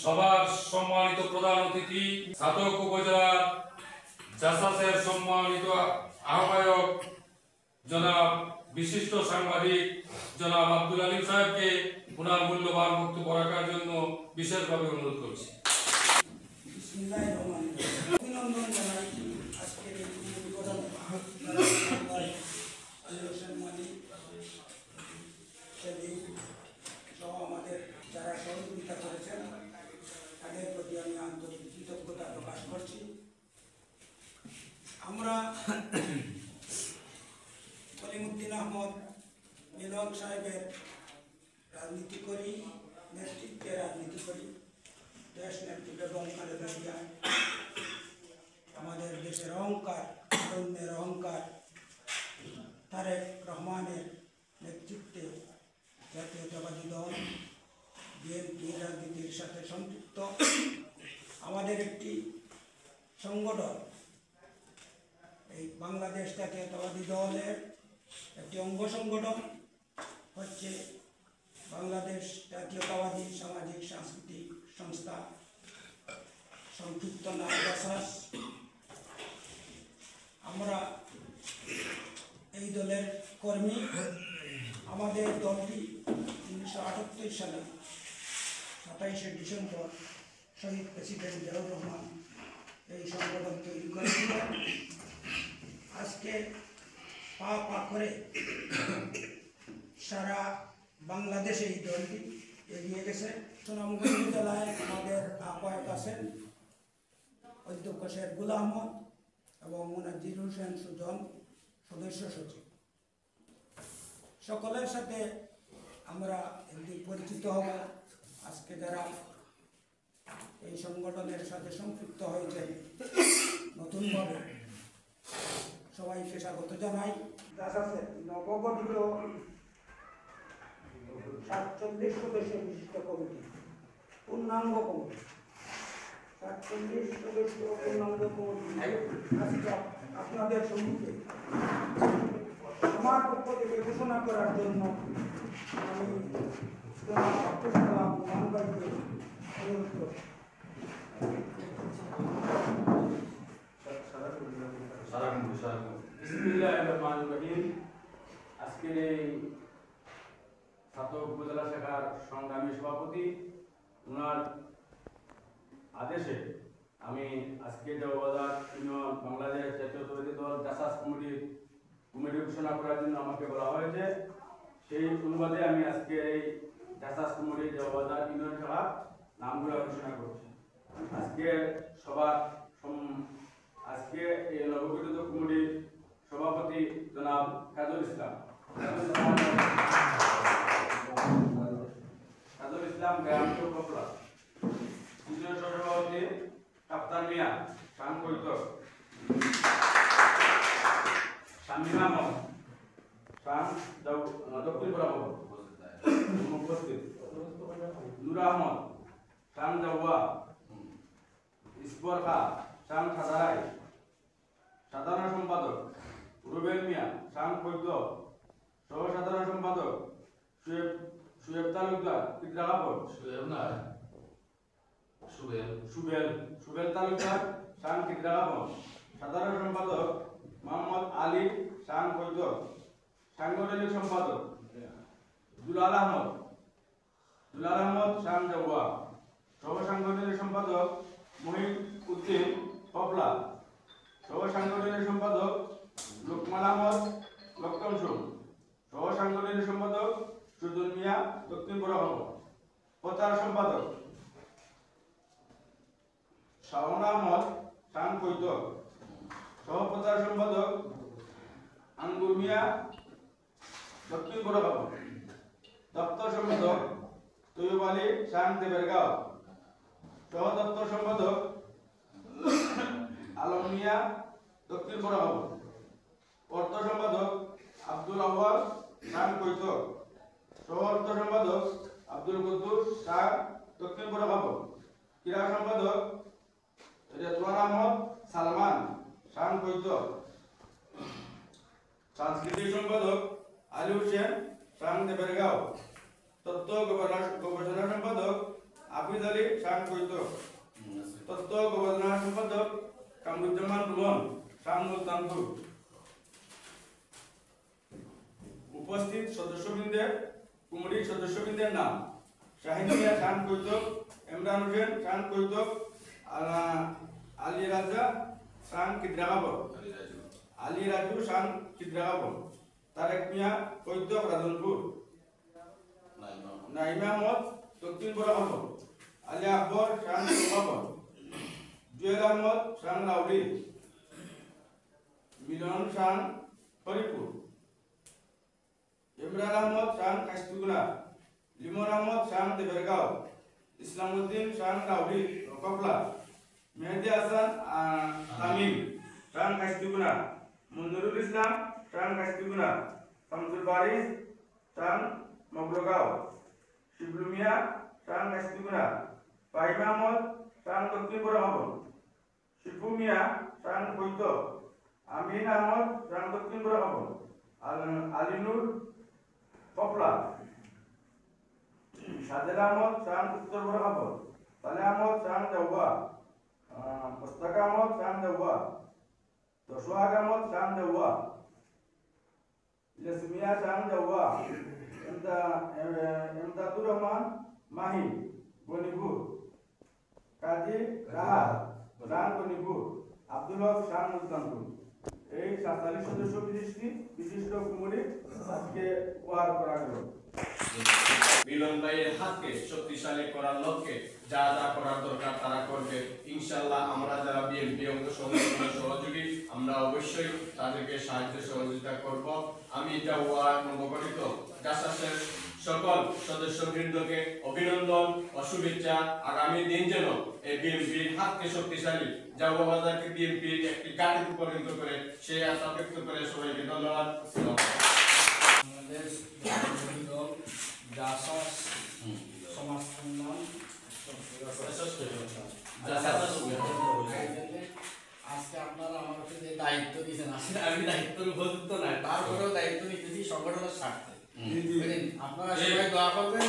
সবার সম্মানিত প্রধান অতিথি ছাতক উপজেলার জাসাসের সম্মানিত আহ্বায়ক জনাব বিশিষ্ট সাংবাদিক জনাব আব্দুল আলিম সাহেবকে ওনার মূল্যবান বক্তব্য রাখার জন্য বিশেষভাবে অনুরোধ করছি। অভিনন্দন জানাই আজকের এই আমাদের যারা সহযোগিতা করেছেন তাদের প্রতি আমি আন্তরিক কৃতজ্ঞতা প্রকাশ করছি। আমরা কলিমুদ্দিন আহমদ মিলন সাহেবের রাজনীতি করি, নেতৃত্বে রাজনীতি করি। দেশ নেত্রী বেগম খালেদা জিয়া আমাদের দেশের অহংকার, তারুণ্যের অহংকার, তারেক রহমানের নেতৃত্বে জাতীয়তাবাদী দল বিএনপি রাজনীতির সাথে সম্পৃক্ত আমাদের একটি সংগঠন, এই বাংলাদেশ জাতীয়তাবাদী দলের একটি অঙ্গ সংগঠন হচ্ছে বাংলাদেশ জাতীয়তাবাদী সামাজিক সাংস্কৃতিক সংস্থা, সংক্ষিপ্ত নাম জাসাস। আমরা এই দলের কর্মী। আমাদের দলটি 1978 সালে 27শে ডিসেম্বর শহীদ প্রেসিডেন্ট জিয়াউর রহমান এই সংগঠন তৈরি করেছিলেন। আজকে পা পা করে সারা বাংলাদেশে এই দলটি এগিয়ে গেছে। সুনামগঞ্জ জেলায় আমাদের আহ্বায়ক আছেন অধ্যক্ষ শেখ গুলাম আহমদ এবং মুনাজ্জির হোসেন সুজন সদস্য সচিব। সকলের সাথে আমরা একদিন পরিচিত হব। আজকে যারা এই সংগঠনের সাথে সম্পৃক্ত হয়েছেন নতুনভাবে সবাইকে স্বাগত জানাই। জাসাসের নবগঠিত 47 সদস্য বিশিষ্ট কমিটি, পূর্ণাঙ্গ কমিটি, 47 সদস্য পূর্ণাঙ্গ কমিটি আজকে আপনাদের সম্মুখে আমার পক্ষ থেকে ঘোষণা করার জন্য আমি আব্দুল সালাম মানবাইকে অনুরোধ করি। আজকের এই ছাতক উপজেলা শাখার সংগ্রামী সভাপতি ওনার আদেশে আমি আজকে দেওবাজার ইউনিয়ন বাংলাদেশ জাতীয়তাবাদী দল জাসাস কমিটি ঘোষণা করার জন্য আমাকে বলা হয়েছে। সেই অনুবাদে আমি আজকে এই জাসাস কমিটি দেওবাজার ইউনিয়ন শাখার নামগুলো ঘোষণা করছি। আজকে এই নবগঠিত কমিটির সভাপতি জনাব কাজল ইসলাম গ্রাম কপলা, দ্বিতীয় সভাপতি কাপ্তান মিয়া শান কৈতক, শামীম আহমদ শান দক্ষিণ বরাবর উপস্থিত, নূর আহমদ শান জাওয়া, ইসবর খা শান খাদাই, সাধারণ সম্পাদক রুবেল মিয়া শান কৈত, সহ সাধারণ সম্পাদক সুয়েব তালুকদার পিত্রাকাপড়, সুবেল তালুকদার শান পিত্রাকাপড়, সাধারণ সম্পাদক মোহাম্মদ আলী শান কৈত, সাংগঠনিক সম্পাদক দুলাল আহমদ শান জাওয়া, সহ সাংগঠনিক সম্পাদক মহিন উদ্দিন পপলা, সহ সাংগঠনিক সম্পাদক লোকমান আহমদ লক্ষণ সোম, সহ সাংগঠনিক সম্পাদক সুজন মিয়া দক্ষিণ বরাবর, প্রচার সম্পাদক শাওন আহমদ শান কৈত, সহ প্রচার সম্পাদক আঙ্গুর মিয়া দক্ষিণ বরাবর, দপ্তর সম্পাদক তৈয়ব আলী শান দেবেরগাঁও, সহ দপ্তর সম্পাদক মিয়া দক্ষিণ বরাবর। অর্থ সম্পাদক আব্দুল আউয়াল শান কৈতক। সহ অর্থ সম্পাদক আব্দুল কুদ্দুস শাহ দক্ষিণ বরাবর। ক্রীড়া সম্পাদক রেজওয়ান আহমদ সালমান শান কৈতক। সাংস্কৃতিক সম্পাদক আলী হোসেন শান দেবেরগাঁও। তথ্য গবেষণা সম্পাদক আফিজ আলী শান কৈতক। তথ্য গবেষণা সম্পাদক কামরুজ্জামান রুমন শান মুলতানপুর। উপস্থিত সদস্যবৃন্দের কুমুরির সদস্যবৃন্দের নাম: শাহিন মিয়া শান কৈতক, ইমরান হোসেন শান কৈতক, আলী রাজা শান কিদ্রাগাবর, আলী রাজু শান কিদ্রাগাবর, তারেক মিয়া কৈতক রাজনপুর, নাইমা আহমদ দক্ষিণ বরাবর, আলী আকবর শান বরাবর, জুয়েল আহমদ শান লাউরি, মিলন শান হরিপুর, ইমরান আহমদ শান কাস্তুগুনা, লিমন আহমদ শান দেবেরগাঁও, ইসলামউদ্দিন শান লাউরি কপলা, মেহেদি হাসান তামিম শান কাস্তুগুনা, মঞ্জুরুল ইসলাম শান কাস্তুগুনা, শামসুল বারিস শান মগলগাঁও, শিবলু মিয়া শান কাস্তুগুনা, ফাহিম আহমদ শান দক্ষিণ বরাবর, শিপু মিয়া শান কৈতক, আমিন আহমদ শান দক্ষিণ বরাবর, আলিনুর কপলা, সাজেদ আহমদ শান উত্তর বরাবর, সালেহ আহমদ শান দেওয়া, মোস্তাক আহমদ শান দেওয়া, সোহাগ আহমদ শান দেওয়া, ইলাসমিয়া শান দেওয়া, এমদাদুর রহমান মাহি বনিপুর, কাজী রাহাত শান বনিপুর, আব্দুল হক শান মুলতানপুর। এই 47 সদস্য বিশিষ্ট কুমুরি আজকে উপহার করা গেল। মিলন ভাইয়ের হাতকে শক্তিশালী করার লক্ষ্যে যা যা করার দরকার তারা করবে ইনশাআল্লাহ। আমরা যারা বিএনপি অঙ্গ সংগঠনের সহযোগী আমরা অবশ্যই তাদেরকে সাহায্য সহযোগিতা করব। আমি এটা ওয়ার্ড নবগঠিত জাসাসের সকল সদস্যবৃন্দকে অভিনন্দন ও শুভেচ্ছা। আগামী দিন যেন এই বিএনপির হাতকে শক্তিশালী জাওয়াবাজারকে বিএনপির একটি গাড়িতে পরিণত করে সেই আশা ব্যক্ত করে সবাইকে ধন্যবাদ। বাংলাদেশ দল জাসাস সমাজ কল্যাণ আজকে আপনারা আমাকে যে দায়িত্ব দিয়েছেন, আসলে আমি দায়িত্বের উপযুক্ত নাই, তারপরেও দায়িত্ব নিতেছি সংগঠনের স্বার্থে। আপনারা সবাই দোয়া করবেন।